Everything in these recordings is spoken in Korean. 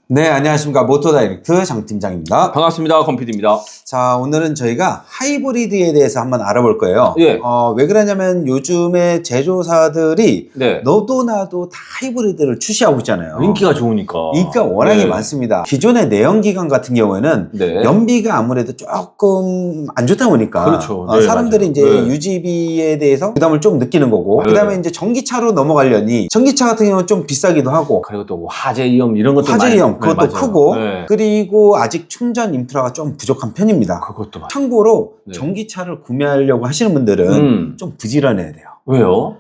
네, 안녕하십니까. 모토다이렉트 장팀장입니다. 반갑습니다. 건피디입니다. 자, 오늘은 저희가 하이브리드에 대해서 한번 알아볼 거예요. 예. 왜 그러냐면 요즘에 제조사들이 네. 너도 나도 다 하이브리드를 출시하고 있잖아요. 인기가 좋으니까. 인기가 워낙에 네. 많습니다. 기존의 내연기관 같은 경우에는 네. 연비가 아무래도 조금 안 좋다 보니까 그렇죠. 네, 사람들이 맞아요. 이제 네. 유지비에 대해서 부담을 좀 느끼는 거고, 네. 그다음에 이제 전기차로 넘어가려니 전기차 같은 경우는 좀 비싸기도 하고, 그리고 또 뭐 화재 위험 이런 것도 화재 많이- 위험 네, 그것도 맞아요. 크고, 네. 그리고 아직 충전 인프라가 좀 부족한 편입니다. 그것도 맞아요. 참고로 네. 전기차를 구매하려고 하시는 분들은 좀 부지런해야 돼요. 왜요?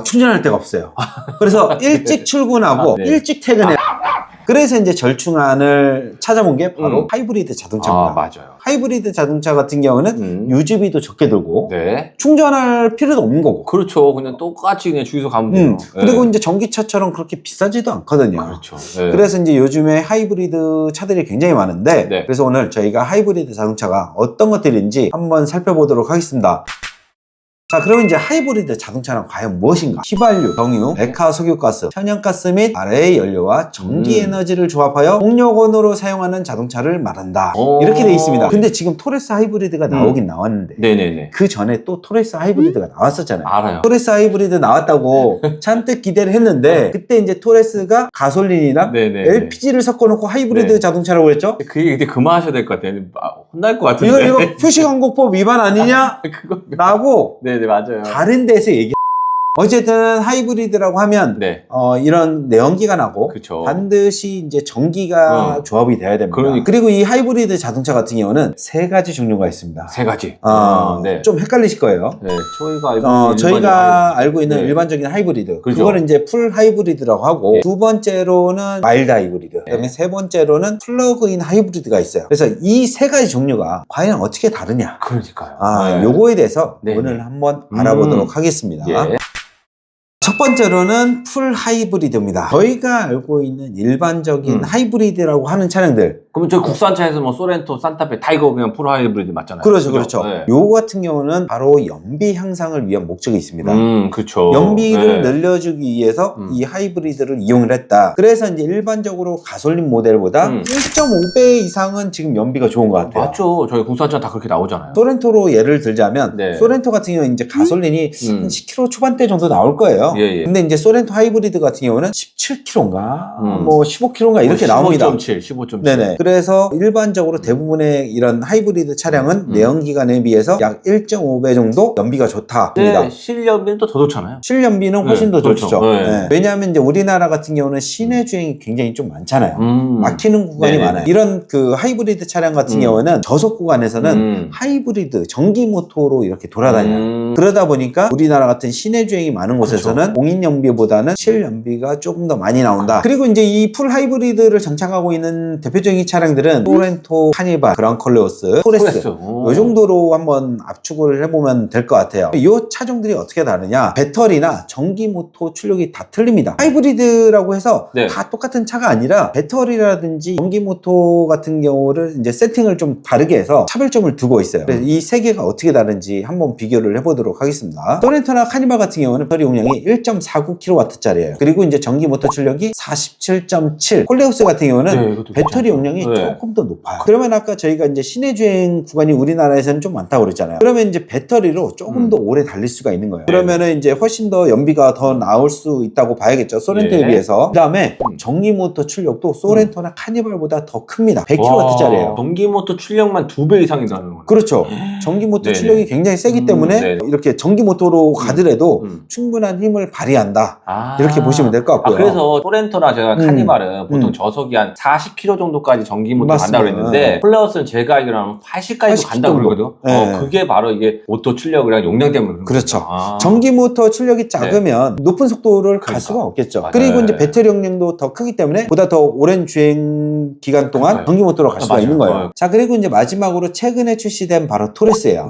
충전할 데가 없어요. 그래서 일찍 출근하고 네. 일찍 퇴근해요. 그래서 이제 절충안을 찾아본 게 바로 하이브리드 자동차입니다. 맞아요. 하이브리드 자동차 같은 경우는 유지비도 적게 들고 네. 충전할 필요도 없는 거고, 그렇죠. 그냥 똑같이 그냥 주유소 가면 돼요. 네. 그리고 이제 전기차처럼 그렇게 비싸지도 않거든요. 그렇죠. 네. 그래서 이제 요즘에 하이브리드 차들이 굉장히 많은데, 네. 그래서 오늘 저희가 하이브리드 자동차가 어떤 것들인지 한번 살펴보도록 하겠습니다. 자, 그러면 이제 하이브리드 자동차는 과연 무엇인가? 휘발유, 경유, 메카 석유가스, 천연가스 및 RA 연료와 전기 에너지를 조합하여 동력원으로 사용하는 자동차를 말한다. 이렇게 돼 있습니다. 근데 지금 토레스 하이브리드가 나오긴 나왔는데, 네네네. 그 전에 또 토레스 하이브리드가 나왔었잖아요. 알아요. 토레스 하이브리드 나왔다고 잔뜩 기대를 했는데, 그때 이제 토레스가 가솔린이나 네네네. LPG를 섞어놓고 하이브리드 네. 자동차라고 했죠? 그 얘기 이제 그만하셔야 될 것 같아요. 혼날 것 같은데. 이거 표시광고법 위반 아니냐? 그거. 라고 네네, 맞아요. 다른 데서 얘기. 어쨌든 하이브리드라고 하면 네. 이런 내연기관하고 그쵸. 반드시 이제 전기가 조합이 돼야 됩니다. 그러니까. 그리고 이 하이브리드 자동차 같은 경우는 세 가지 종류가 있습니다. 세 가지. 네. 좀 헷갈리실 거예요. 네. 저희가 알고 있는 저희가 알고 있는 네. 일반적인 하이브리드, 그죠. 그거는 이제 풀 하이브리드라고 하고, 네. 두 번째로는 마일드 하이브리드, 그다음에 세 번째로는 플러그인 하이브리드가 있어요. 그래서 이 세 가지 종류가 과연 어떻게 다르냐, 그러니까요. 네. 요거에 대해서 네. 오늘 한번 알아보도록 하겠습니다. 예. 첫 번째로는 풀 하이브리드입니다. 저희가 알고 있는 일반적인 하이브리드라고 하는 차량들, 그러면 저희 국산차에서 뭐 소렌토, 산타페 다 이거 그냥 풀 하이브리드 맞잖아요. 그렇죠, 그죠? 그렇죠. 네. 요거 같은 경우는 바로 연비 향상을 위한 목적이 있습니다. 그렇죠. 연비를 네. 늘려주기 위해서 이 하이브리드를 이용을 했다. 그래서 이제 일반적으로 가솔린 모델보다 1.5배 이상은 지금 연비가 좋은 것 같아요. 맞죠. 저희 국산차 다 그렇게 나오잖아요. 소렌토로 예를 들자면, 네. 소렌토 같은 경우는 이제 가솔린이 한 10km 초반대 정도 나올 거예요. 예. 근데 이제 소렌토 하이브리드 같은 경우는 17km인가, 뭐 15km인가 이렇게 나옵니다. 15.7. 네네. 그래서 일반적으로 대부분의 이런 하이브리드 차량은 내연기관에 비해서 약 1.5배 정도 연비가 좋답니다. 네, 실연비는 또 더 좋잖아요. 실연비는 훨씬 더 그렇죠. 좋죠. 네. 네. 왜냐하면 이제 우리나라 같은 경우는 시내 주행이 굉장히 좀 많잖아요. 막히는 구간이 네네. 많아요. 이런 그 하이브리드 차량 같은 경우는 저속 구간에서는 하이브리드 전기 모터로 이렇게 돌아다녀요. 그러다 보니까 우리나라 같은 시내 주행이 많은 곳에서는 공인 연비보다는 실 연비가 조금 더 많이 나온다. 그리고 이제 이 풀 하이브리드를 장착하고 있는 대표적인 차량들은 소렌토, 카니발, 그랑콜레오스, 토레스 이 정도로 한번 압축을 해보면 될 것 같아요. 이 차종들이 어떻게 다르냐? 배터리나 전기 모터 출력이 다 틀립니다. 하이브리드라고 해서 네. 다 똑같은 차가 아니라 배터리라든지 전기 모터 같은 경우를 이제 세팅을 좀 다르게 해서 차별점을 두고 있어요. 그래서 이 세 개가 어떻게 다른지 한번 비교를 해보도록 하겠습니다. 소렌토나 카니발 같은 경우는 배터리 용량이 1.49kW짜리예요. 그리고 이제 전기 모터 출력이 47.7. 콜레오스 같은 경우는 배터리 용량이 조금 더 높아요. 그러면 아까 저희가 이제 시내 주행 구간이 우리나라에서는 좀 많다고 그랬잖아요. 그러면 이제 배터리로 조금 더 오래 달릴 수가 있는 거예요. 그러면은 이제 훨씬 더 연비가 더 나올 수 있다고 봐야겠죠. 소렌토에 비해서. 그 다음에 전기 모터 출력도 소렌토나 카니발보다 더 큽니다. 100kW짜리예요. 전기 모터 출력만 2배 이상이라는 거예요. 그렇죠. 전기 모터 출력이 굉장히 세기 때문에 이렇게 전기 모터로 가더라도 충분한 힘을 발휘한다. 이렇게 보시면 될 것 같고요. 그래서 소렌토나 제가 카니발은 보통 저속이 한 40km 정도까지 전기 모터 간다고 그랬는데, 콜레오스는 제가 알기로는 80까지도 간다고 그러거든요. 네. 그게 바로 이게 모터 출력이랑 용량 때문에 그런 그렇죠. 거죠. 전기 모터 출력이 작으면 높은 속도를 갈 수가 없겠죠. 맞아요. 그리고 이제 배터리 용량도 더 크기 때문에 보다 더 오랜 주행 기간 동안 전기 모터로 갈 수가 있는 거예요. 자, 그리고 이제 마지막으로 최근에 출시된 바로 토레스예요.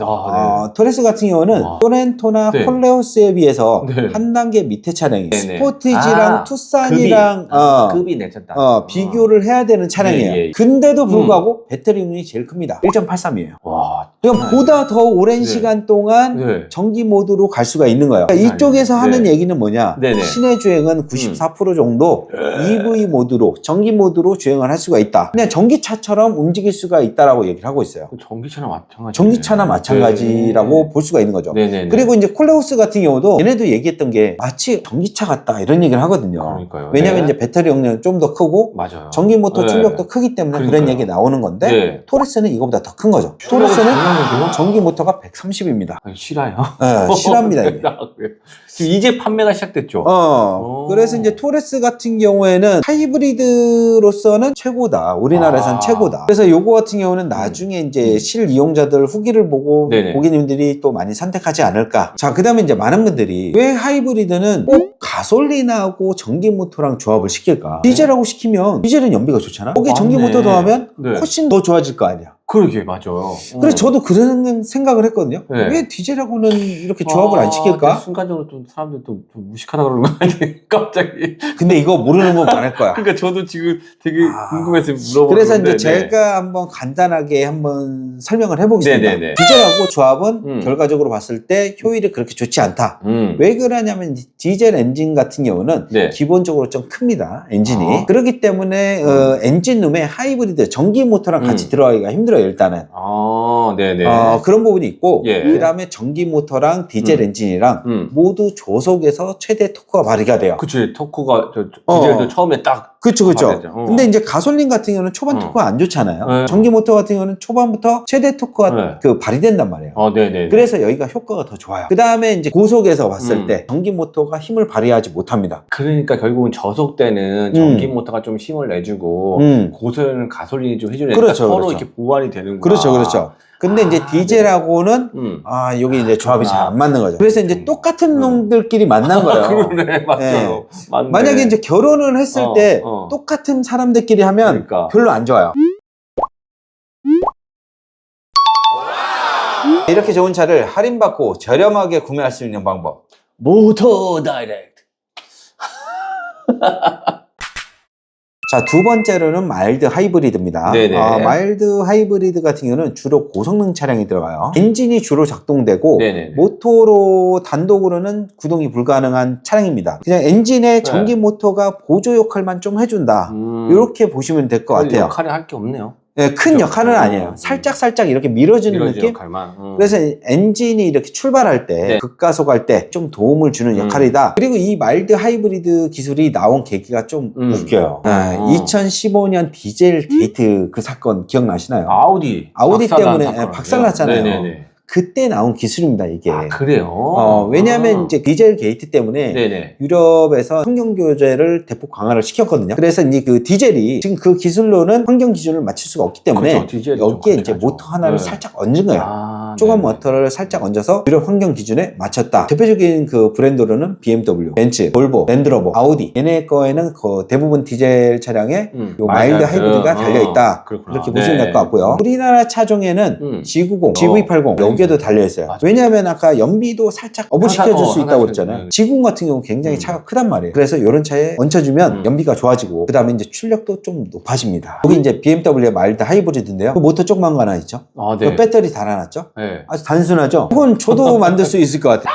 토레스 같은 경우는 소렌토나 콜레오스에 비해서 한 단계 밑에 차량이에요. 스포티지랑 투싼이랑 급이 내쳤다. 비교를 해야 되는 차량이에요. 예. 근데도 불구하고 배터리용이 제일 큽니다. 1.83이에요. 와. 그럼 보다 더 오랜 네. 시간 동안 네. 전기 모드로 갈 수가 있는 거예요. 그러니까 이쪽에서 네. 하는 얘기는 뭐냐? 네네. 시내 주행은 94% 정도 EV 모드로, 전기 모드로 주행을 할 수가 있다. 그냥 전기차처럼 움직일 수가 있다라고 얘기를 하고 있어요. 전기차나 마찬가지. 전기차나 마찬가지라고 볼 수가 있는 거죠. 네네네. 그리고 이제 콜레오스 같은 경우도 얘네도 얘기했던 게 마치 전기차 같다 이런 얘기를 하거든요. 그러니까요. 왜냐면 네. 이제 배터리 용량이 좀 더 크고 맞아요. 전기 모터 네. 출력도 크기 때문에 그런 그러니까요. 얘기 나오는 건데 네. 토레스는 이거보다 더 큰 거죠. 토레스는 장난이고요? 전기 모터가 130입니다. 실화요? 실합니다 이게. 지금 이제 판매가 시작됐죠. 그래서 이제 토레스 같은 경우에는 하이브리드로서는 최고다. 우리나라에선 최고다. 그래서 요거 같은 경우는 나중에 이제 실 이용자들 후기를 보고 네네. 고객님들이 또 많이 선택하지 않을까. 자, 그 다음에 이제 많은 분들이 왜 하이브리드는 꼭 가솔린하고 전기 모터랑 조합을 시킬까? 디젤하고 시키면 디젤은 연비가 좋잖아. 거기에 전기 맞네. 모터 더하면 네. 훨씬 더 좋아질 거 아니야. 그러게 맞아요. 그래서 저도 그런 생각을 했거든요. 네. 왜 디젤하고는 이렇게 조합을 안 시킬까? 순간적으로 좀 사람들이 좀 무식하다 그러는 거 아니에요? 갑자기. 근데 이거 모르는 분 많을 거야. 그러니까 저도 지금 되게 궁금해서 물어보는데. 그래서 이제 제가 한번 간단하게 한번 설명을 해보겠습니다. 네네네. 디젤하고 조합은 결과적으로 봤을 때 효율이 그렇게 좋지 않다. 왜 그러냐면 디젤 엔진 같은 경우는 네. 기본적으로 좀 큽니다. 엔진이. 그렇기 때문에 엔진룸에 하이브리드 전기 모터랑 같이 들어가기가 힘들어요. 일단은. 네네. 그런 부분이 있고 예. 그 다음에 전기 모터랑 디젤 엔진이랑 모두 조속에서 최대 토크가 발휘가 돼요. 그치, 토크가, 디젤도 처음에 딱. 그쵸. 맞았죠. 근데 이제 가솔린 같은 경우는 초반 토크가 안 좋잖아요. 네. 전기 모터 같은 경우는 초반부터 최대 토크가 네. 그 발휘된단 말이에요. 네네. 그래서 여기가 효과가 더 좋아요. 그 다음에 이제 고속에서 봤을 때 전기 모터가 힘을 발휘하지 못합니다. 그러니까 결국은 저속 때는 전기 모터가 좀 힘을 내주고 고속에는 가솔린이 좀 해주니까 그렇죠, 서로 그렇죠. 이렇게 보완이 되는구나. 그렇죠. 근데 이제 디젤하고는 여기 이제 조합이 잘 안 맞는 거죠. 그래서 이제 똑같은 놈들끼리 만난 거예요. 그러네, 맞죠. 네. 맞네. 만약에 이제 결혼을 했을 때 똑같은 사람들끼리 하면 그러니까. 별로 안 좋아요. 이렇게 좋은 차를 할인받고 저렴하게 구매할 수 있는 방법. 모터 다이렉트. 자, 두 번째로는 마일드 하이브리드입니다. 네네. 마일드 하이브리드 같은 경우는 주로 고성능 차량이 들어가요. 엔진이 주로 작동되고 네네네. 모터로 단독으로는 구동이 불가능한 차량입니다. 그냥 엔진에 전기 모터가 보조 역할만 좀 해준다. 이렇게 보시면 될 것 같아요. 역할을 할 게 없네요. 네, 큰 역할은 아니에요. 살짝 이렇게 밀어주는 느낌? 역할만. 그래서 엔진이 이렇게 출발할 때, 급가속할 때 좀 도움을 주는 역할이다. 그리고 이 마일드 하이브리드 기술이 나온 계기가 좀 웃겨요. 2015년 디젤 게이트 그 사건 기억나시나요? 아우디 때문에 박살났잖아요. 네네네. 그때 나온 기술입니다, 이게. 그래요? 왜냐하면 이제 디젤 게이트 때문에 네네. 유럽에서 환경 교제를 대폭 강화를 시켰거든요. 그래서 이제 그 디젤이 지금 그 기술로는 환경 기준을 맞출 수가 없기 때문에 그렇죠, 여기에 이제 모터 하나를 살짝 얹은 거예요. 조그만 모터를 살짝 얹어서 유럽 환경 기준에 맞췄다. 대표적인 그 브랜드로는 BMW, 벤츠, 볼보, 랜드로버, 아우디 얘네 거에는 그 대부분 디젤 차량에 요 마일드 하이브리드가 달려있다. 이렇게 보시면 될 것 같고요. 우리나라 차종에는 G90, G V80 여기에도 달려있어요. 왜냐하면 아까 연비도 살짝 어부시켜줄 수 있다고 그랬잖아요. G90 같은 경우는 굉장히 차가 크단 말이에요. 그래서 이런 차에 얹혀주면 연비가 좋아지고 그 다음에 이제 출력도 좀 높아집니다. 여기 이제 BMW의 마일드 하이브리드인데요. 그 모터 조그만 거 하나 있죠? 네. 그 배터리 달아놨죠? 네. 아주 단순하죠? 그건 저도 만들 수 있을 것 같아요.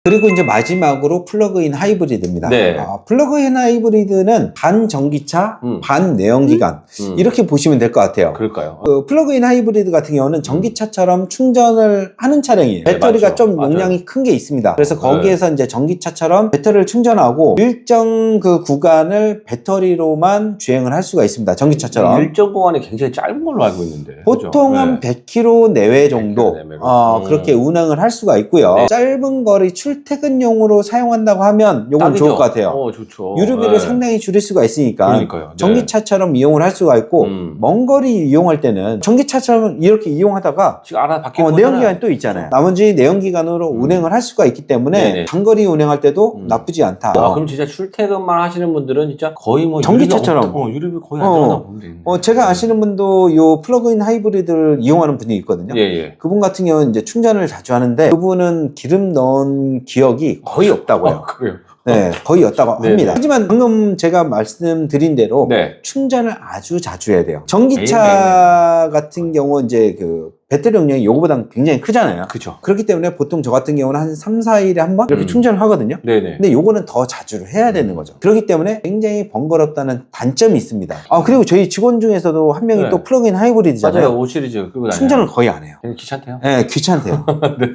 그리고 이제 마지막으로 플러그인 하이브리드입니다. 네. 플러그인 하이브리드는 반 전기차, 반 내연기관 이렇게 보시면 될 것 같아요. 그럴까요? 그 플러그인 하이브리드 같은 경우는 전기차처럼 충전을 하는 차량이에요. 배터리가 맞죠. 좀 용량이 큰 게 있습니다. 그래서 거기에서 이제 전기차처럼 배터리를 충전하고 일정 그 구간을 배터리로만 주행을 할 수가 있습니다. 전기차처럼. 일정 구간이 굉장히 짧은 걸로 알고 있는데. 보통 한 100km 내외 정도 100km 내외로. 그렇게 운행을 할 수가 있고요. 네. 짧은 거리 출퇴근용으로 사용한다고 하면 요건 딱이죠. 좋을 것 같아요. 좋죠. 유류비를 상당히 줄일 수가 있으니까 그러니까요. 네. 전기차처럼 이용을 할 수가 있고 먼 거리 이용할 때는 전기차처럼 이렇게 이용하다가 지금 알아 바뀌고 내연기관 또 있잖아요. 나머지 내연기관으로 운행을 할 수가 있기 때문에 네네. 장거리 운행할 때도 나쁘지 않다. 그럼 진짜 출퇴근만 하시는 분들은 진짜 거의 뭐 전기차처럼. 유류비 거의 안 들어가나 보는데. 제가 아시는 분도 요 플러그인 하이브리드를 이용하는 분이 있거든요. 예. 그분 같은 경우는 이제 충전을 자주 하는데 그분은 기름 넣은 기억이 거의 없다고요. 그래요. 네, 거의였다고 네, 합니다. 네. 하지만 방금 제가 말씀드린 대로 네. 충전을 아주 자주 해야 돼요. 전기차 같은 경우 이제 그 배터리 용량이 요거보다 굉장히 크잖아요. 그죠. 그렇기 때문에 보통 저 같은 경우는 한 3, 4일에 한 번 이렇게 충전을 하거든요. 네네. 근데 요거는 더 자주 해야 되는 거죠. 그렇기 때문에 굉장히 번거롭다는 단점이 있습니다. 그리고 저희 직원 중에서도 한 명이 네. 또 플러그인 하이브리드잖아요. 맞아요. 5 시리즈 끌고 다녀요. 충전을 거의 안 해요. 되게 귀찮대요. 네, 귀찮대요. 네.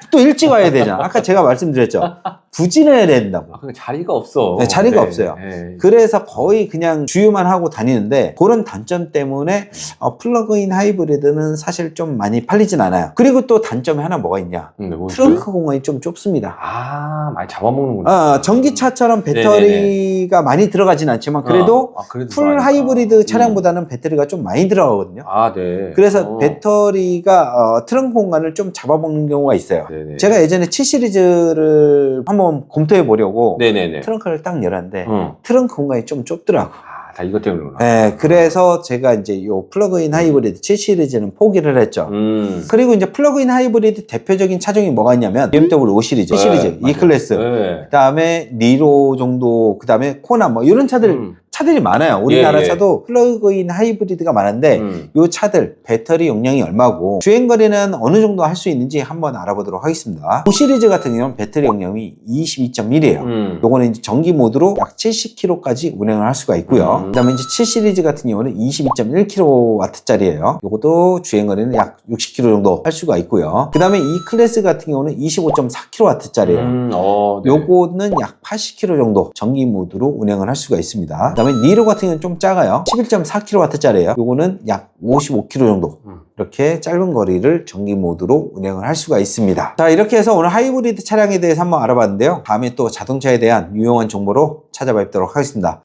또 일찍 와야 되잖아. 아까 제가 말씀드렸죠. 부진해야 된다고. 그 자리가 없어. 네, 자리가 없어요. 네. 그래서 거의 그냥 주유만 하고 다니는데 그런 단점 때문에 플러그인 하이브리드는 사실 좀 많이 팔리진 않아요. 그리고 또 단점이 하나 뭐가 있냐. 트렁크 공간이 좀 좁습니다. 많이 잡아먹는구나. 전기차처럼 배터리가 많이 들어가진 않지만 그래도 그래도 풀 좋아하니까. 하이브리드 차량보다는 배터리가 좀 많이 들어가거든요. 네. 그래서 배터리가 트렁크 공간을 좀 잡아먹는 경우가 있어요. 네네. 제가 예전에 7 시리즈를 한번 검토해 보려고 네네네. 트렁크를 딱 열었는데 트렁크 공간이 좀 좁더라고. 다 이것 때문이구나. 네, 그래서 제가 이제 요 플러그인 하이브리드 7 시리즈는 포기를 했죠. 그리고 이제 플러그인 하이브리드 대표적인 차종이 뭐가 있냐면 BMW 5 시리즈, 7 시리즈, E 클래스, 네. 그다음에 니로 정도, 그다음에 코나 뭐 이런 차들이 많아요. 우리나라 예. 차도 플러그인 하이브리드가 많은데 요 차들 배터리 용량이 얼마고 주행거리는 어느 정도 할 수 있는지 한번 알아보도록 하겠습니다. 5 시리즈 같은 경우는 배터리 용량이 22.1이에요. 요거는 이제 전기 모드로 약 70km까지 운행을 할 수가 있고요. 그다음에 이제 7 시리즈 같은 경우는 22.1kW짜리예요. 요것도 주행거리는 약 60km 정도 할 수가 있고요. 그다음에 E 클래스 같은 경우는 25.4kW짜리예요. 네. 요거는 약 80km 정도 전기 모드로 운행을 할 수가 있습니다. 그다음에 니로 같은 경우는 좀 작아요. 11.4kW짜리예요. 요거는 약 55km 정도 이렇게 짧은 거리를 전기 모드로 운행을 할 수가 있습니다. 자, 이렇게 해서 오늘 하이브리드 차량에 대해서 한번 알아봤는데요. 다음에 또 자동차에 대한 유용한 정보로 찾아뵙도록 하겠습니다.